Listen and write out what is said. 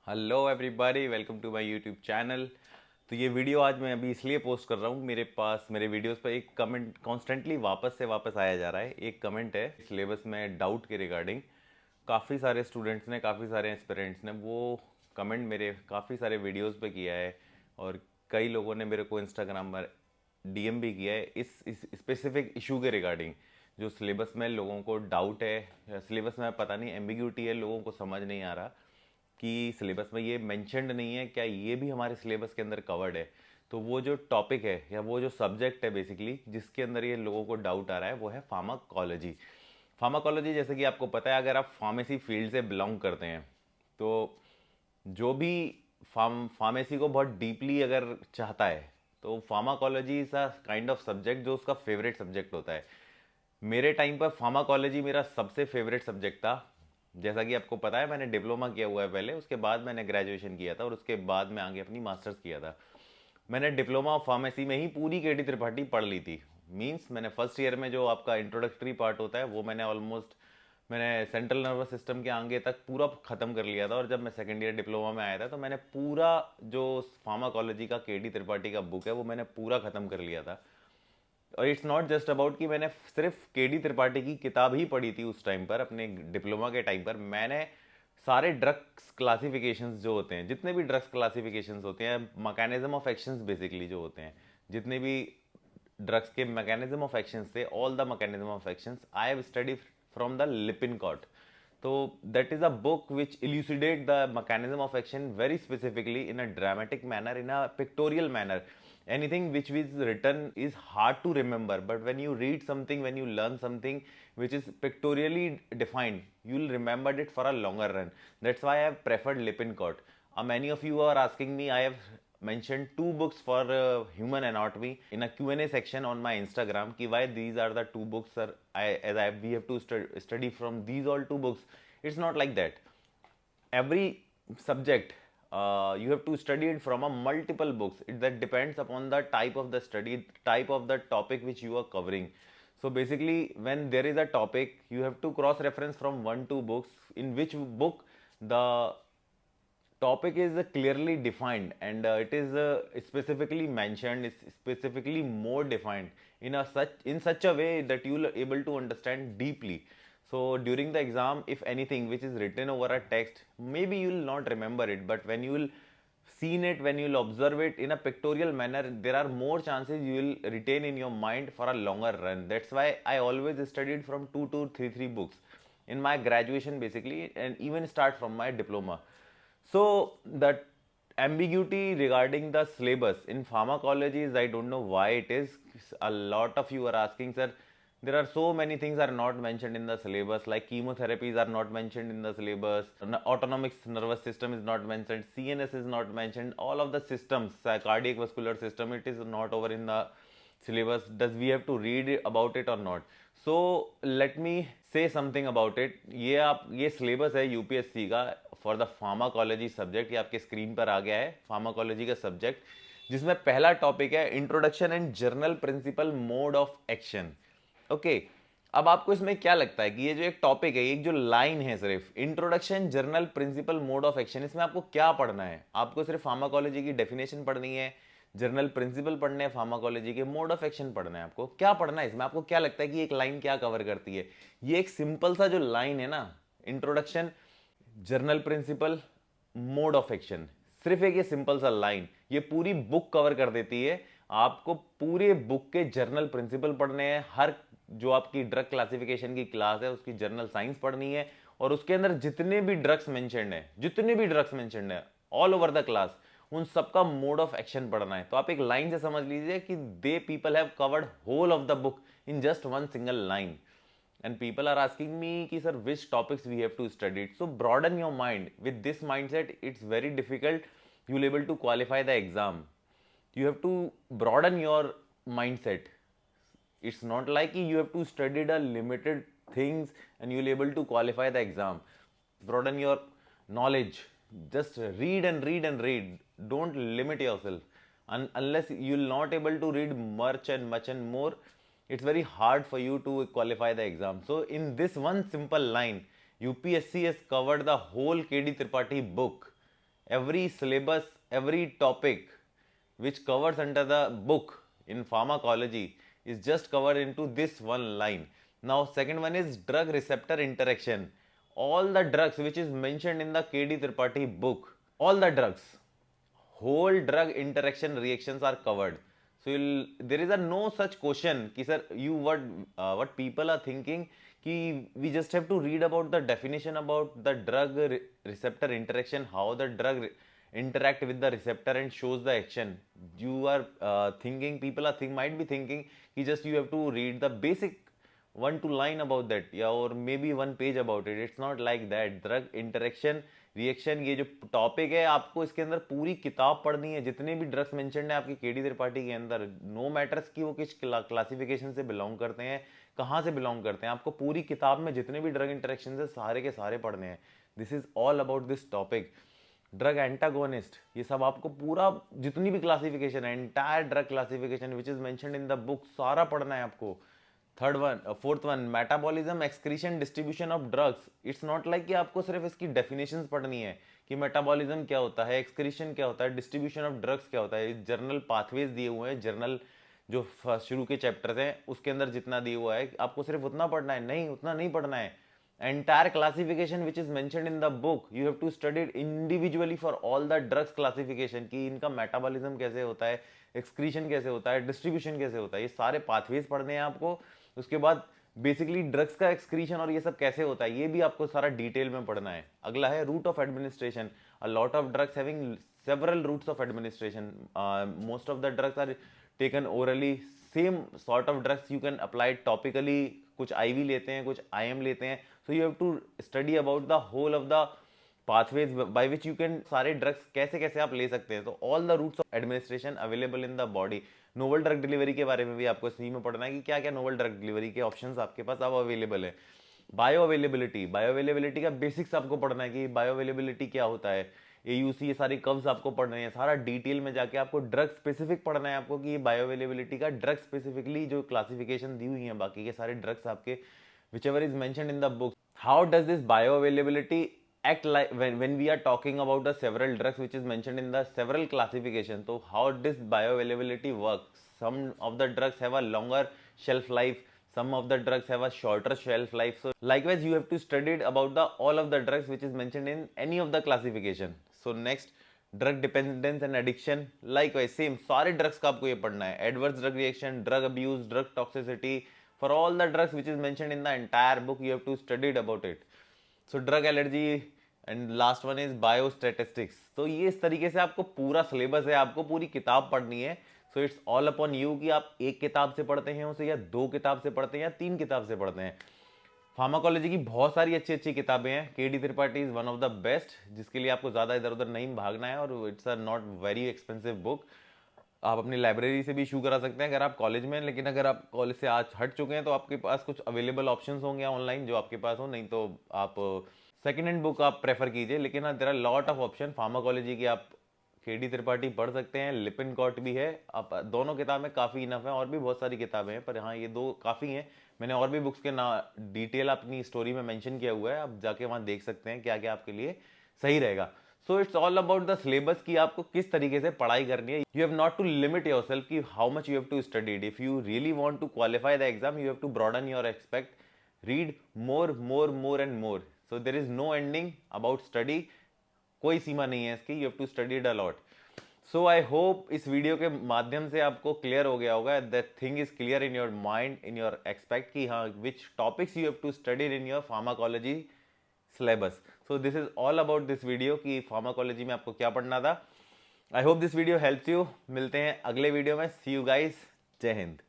Hello everybody, welcome to my YouTube channel. तो ये video आज मैं अभी इसलिए पोस्ट कर रहा हूँ, मेरे पास मेरे वीडियोस पर एक कमेंट कॉन्स्टेंटली वापस से वापस आया जा रहा है। एक कमेंट है सिलेबस में डाउट के रिगार्डिंग। काफ़ी सारे स्टूडेंट्स ने, काफ़ी सारे एस्पिरेंट्स ने वो कमेंट मेरे काफ़ी सारे वीडियोस पे किया है, और कई लोगों ने मेरे को इंस्टाग्राम पर डीएम भी किया है इस स्पेसिफिक इशू के रिगार्डिंग। जो सिलेबस में लोगों को डाउट है, सिलेबस में पता नहीं एम्बिग्यूटी है, लोगों को समझ नहीं आ रहा कि सिलेबस में ये मेंशन्ड नहीं है, क्या ये भी हमारे सिलेबस के अंदर कवर्ड है। तो वो जो टॉपिक है या वो जो सब्जेक्ट है बेसिकली जिसके अंदर ये लोगों को डाउट आ रहा है वो है फार्माकोलॉजी। फार्माकोलॉजी, जैसे कि आपको पता है, अगर आप फार्मेसी फील्ड से बिलोंग करते हैं तो जो भी फार्मेसी को बहुत डीपली अगर चाहता है तो pharmacology is a kind of subject जो उसका फेवरेट सब्जेक्ट होता है। मेरे टाइम पर फार्माकोलॉजी मेरा सबसे फेवरेट सब्जेक्ट था। जैसा कि आपको पता है, मैंने डिप्लोमा किया हुआ है पहले, उसके बाद मैंने ग्रेजुएशन किया था और उसके बाद मैं आगे अपनी मास्टर्स किया था। मैंने डिप्लोमा ऑफ फार्मेसी में ही पूरी केडी त्रिपाठी पढ़ ली थी। मींस मैंने फर्स्ट ईयर में जो आपका इंट्रोडक्टरी पार्ट होता है वो मैंने सेंट्रल नर्वस सिस्टम के आगे तक पूरा ख़त्म कर लिया था। और जब मैं सेकेंड ईयर डिप्लोमा में आया था तो मैंने पूरा जो फार्माकोलॉजी का केडी त्रिपाठी का बुक है वो मैंने पूरा ख़त्म कर लिया था। और इट्स नॉट जस्ट अबाउट कि मैंने सिर्फ केडी त्रिपाठी की किताब ही पढ़ी थी उस टाइम पर, अपने डिप्लोमा के टाइम पर मैंने सारे ड्रग्स क्लासिफिकेशंस जो होते हैं, जितने भी ड्रग्स क्लासिफिकेशंस होते हैं, मैकेनिज्म ऑफ एक्शंस बेसिकली जो होते हैं, जितने भी ड्रग्स के मैकेनिज्म ऑफ एक्शंस थे, all the mechanism of actions I have study from the Lippincott. तो that is a book which elucidate the mechanism of action very specifically in a dramatic manner, in a pictorial manner. Anything which is written is hard to remember, but when you read something, when you learn something which is pictorially defined, you'll remember it for a longer run. That's why I have preferred Lippincott. Many of you are asking me, I have mentioned two books for human anatomy in a Q&A section on my Instagram ki why these are the two books, sir. We have to study from these all two books. It's not like that. Every subject, you have to study it from a multiple books. That depends upon the type of the study, type of the topic which you are covering. So basically, when there is a topic, you have to cross reference from one two books, in which book the topic is clearly defined, and it is specifically mentioned, is specifically more defined in such a way that you will able to understand deeply. So during the exam, if anything which is written over a text, maybe you will not remember it, but when you will seen it, when you will observe it in a pictorial manner, there are more chances you will retain in your mind for a longer run. That's why I always studied from two to three books in my graduation basically, and even start from my diploma. So the ambiguity regarding the syllabus in pharmacology is, I don't know why it is. A lot of you are asking, sir, there are so many things are not mentioned in the syllabus, like chemotherapies are not mentioned in the syllabus, autonomic nervous system is not mentioned, CNS is not mentioned, all of the systems, cardiac vascular system, it is not over in the syllabus. Does we have to read about it or not? So let me say something about it. ये syllabus है UPSC का for the pharmacology subject. ये आपके screen पर आ गया है, pharmacology का subject, जिसमें पहला टॉपिक है introduction and general principle mode of action. Okay, अब आपको इसमें क्या लगता है कि ये जो एक टॉपिक है, एक जो लाइन है सिर्फ introduction general principle mode of action, इसमें आपको क्या पढ़ना है? आपको सिर्फ फार्माकोलॉजी की डेफिनेशन पढ़नी है, जर्नल प्रिंसिपल पढ़ने हैं फार्माकोलॉजी के, मोड ऑफ एक्शन पढ़ना है, आपको क्या पढ़ना है इसमें? आपको क्या लगता है कि एक लाइन क्या कवर करती है? ये एक सिंपल सा जो लाइन है ना, introduction, general principle, mode of action, सिर्फ एक ये सिंपल सा लाइन ये पूरी बुक कवर कर देती है। आपको पूरे बुक के जर्नल प्रिंसिपल पढ़ने हैं, हर जो आपकी ड्रग क्लासिफिकेशन की क्लास है उसकी जर्नल साइंस पढ़नी है, और उसके अंदर जितने भी ड्रग्स मेंशन्ड है ऑल ओवर द क्लास, उन सबका मोड ऑफ एक्शन पढ़ना है। तो आप एक लाइन से समझ लीजिए कि they people have covered whole of the book in just one single line. And people are asking me ki sir which topics we have to study it. So broaden your mind. With this mindset it's very difficult you'll able to qualify the exam. You have to broaden your mindset. It's not like you have to study the limited things and you'll able to qualify the exam. Broaden your knowledge. Just read and read and read. Don't limit yourself. Unless you'll not able to read much and more, it's very hard for you to qualify the exam. So in this one simple line, UPSC has covered the whole KD Tripathi book, every syllabus, every topic which covers under the book in pharmacology is just covered into this one line. Now second one is drug receptor interaction. All the drugs which is mentioned in the KD Tripathi book, all the drugs, whole drug interaction reactions are covered. So there is a no such question ki sir you what people are thinking ki we just have to read about the definition about the drug receptor interaction, how the drug interact with the receptor and shows the action. You are thinking, people are might be thinking ki just you have to read the basic 1-2 line about that, या और may be 1 page about it. It's not like that. Drug interaction reaction ये जो topic है आपको इसके अंदर पूरी किताब पढ़नी है. जितने भी ड्रग्स मेंशन है आपकी केडी त्रिपाठी के अंदर, नो मैटर्स कि वो किस क्लासिफिकेशन से बिलोंग करते हैं, कहाँ से बिलोंग करते हैं, आपको पूरी किताब में जितने भी ड्रग इंटरेक्शन है सारे के सारे पढ़ने हैं. This is all about this topic. Drug antagonist, ये सब आपको पूरा जितनी भी क्लासिफिकेशन है, entire drug classification which is mentioned in the book, सारा पढ़ना है आपको. Third one, fourth one, metabolism, excretion, distribution of drugs. It's not like कि आपको सिर्फ इसकी डेफिनेशंस पढ़नी है कि मेटाबॉलिज्म क्या होता है, एक्सक्रीशन क्या होता है, डिस्ट्रीब्यूशन ऑफ ड्रग्स क्या होता है. जर्नल पाथवेज दिए हुए हैं, जर्नल जो शुरू के चैप्टर्स हैं उसके अंदर जितना दिया हुआ है आपको सिर्फ उतना पढ़ना है. नहीं, उतना नहीं पढ़ना है. entire classification which is mentioned in the book you have to study it individually for all the drugs classification कि इनका मेटाबॉलिज्म कैसे होता है, एक्सक्रीशन कैसे होता है, डिस्ट्रीब्यूशन कैसे होता है, ये सारे पाथवेज पढ़ने हैं आपको. उसके बाद बेसिकली ड्रग्स का एक्सक्रीशन और ये सब कैसे होता है ये भी आपको सारा डिटेल में पढ़ना है. अगला है route of administration. A lot of drugs having several routes of administration. Most of the drugs are taken orally. Same sort of drugs you can apply topically. कुछ आईवी लेते हैं, कुछ आईएम लेते हैं. So you have to study about the whole of the pathways by which you can, सारे drugs कैसे कैसे आप ले सकते हैं. तो all the routes of administration available in the body. Novel drug delivery के बारे में भी आपको सी में पढ़ना है कि क्या क्या नोवल ड्रग डिलीवरी के ऑप्शंस आपके पास अब अवेलेबल है. बायो अवेलेबिलिटी, बायो अवेलेबिलिटी का बेसिक्स आपको पढ़ना है कि बायो अवेलेबिलिटी क्या होता है. AUC, ये सारी कर्व्स आपको पढ़ने हैं. सारा डिटेल में जाके आपको ड्रग स्पेसिफिक पढ़ना है आपको कि ये बायो अवेलेबिलिटी का ड्रग स्पेसिफिकली जो क्लासिफिकेशन दी हुई है बाकी के सारे ड्रग्स आपके whichever is mentioned in the book. How does this bioavailability act like when we are talking about the several drugs which is mentioned in the several classification? So how does bioavailability work? Some of the drugs have a longer shelf life, some of the drugs have a shorter shelf life. So likewise you have to study about the all of the drugs which is mentioned in any of the classification. So next, drug dependence and addiction. Likewise same सारे drugs का आपको ये पढ़ना है. Adverse drug reaction, drug abuse, drug toxicity. For all the drugs which is mentioned in the entire book, you have to study about it. So drug allergy and last one is biostatistics. तो ये इस तरीके से आपको पूरा syllabus है, आपको पूरी किताब पढ़नी है. So it's all upon you कि आप एक किताब से पढ़ते हैं उसे, या 2 किताब से पढ़ते हैं, या 3 किताब से पढ़ते हैं. फार्माकोलॉजी की बहुत सारी अच्छी अच्छी किताबें हैं. KD Tripathi is one of the best, जिसके लिए आपको ज़्यादा इधर उधर नहीं भागना है, और it's a not very expensive book. आप अपनी लाइब्रेरी से भी इशू करा सकते हैं अगर आप कॉलेज में. लेकिन अगर आप कॉलेज से आज हट चुके हैं तो आपके पास कुछ अवेलेबल ऑप्शंस होंगे ऑनलाइन जो आपके पास हो. नहीं तो आप सेकेंड हैंड बुक आप प्रेफर कीजिए. लेकिन there are lot of option. Pharmacology की आप केडी त्रिपाठी पढ़ सकते हैं, लिपिनकॉट भी है. आप दोनों किताबें काफ़ी इनफ है, और भी बहुत सारी किताबें हैं, पर हाँ ये 2 काफ़ी हैं. मैंने और भी बुक्स के ना डिटेल अपनी स्टोरी में मेंशन किया हुआ है, आप जाके वहाँ देख सकते हैं क्या क्या आपके लिए सही रहेगा. So it's all about the syllabus कि आपको किस तरीके से पढ़ाई करनी है. You have not to limit yourself कि how much you have to study. If you really want to qualify the exam, you have to broaden your expect, read more more more and more. So there is no ending about study. कोई सीमा नहीं है इसकी. You have to study it a lot. So I hope इस video के माध्यम से आपको क्लियर हो गया होगा. That thing is clear in your mind, in your expect कि हाँ which topics you have to study in your pharmacology syllabus. So this is all about this video कि फार्माकोलॉजी में आपको क्या पढ़ना था. I hope this video helps you. मिलते हैं अगले वीडियो में. See you guys. जय हिंद.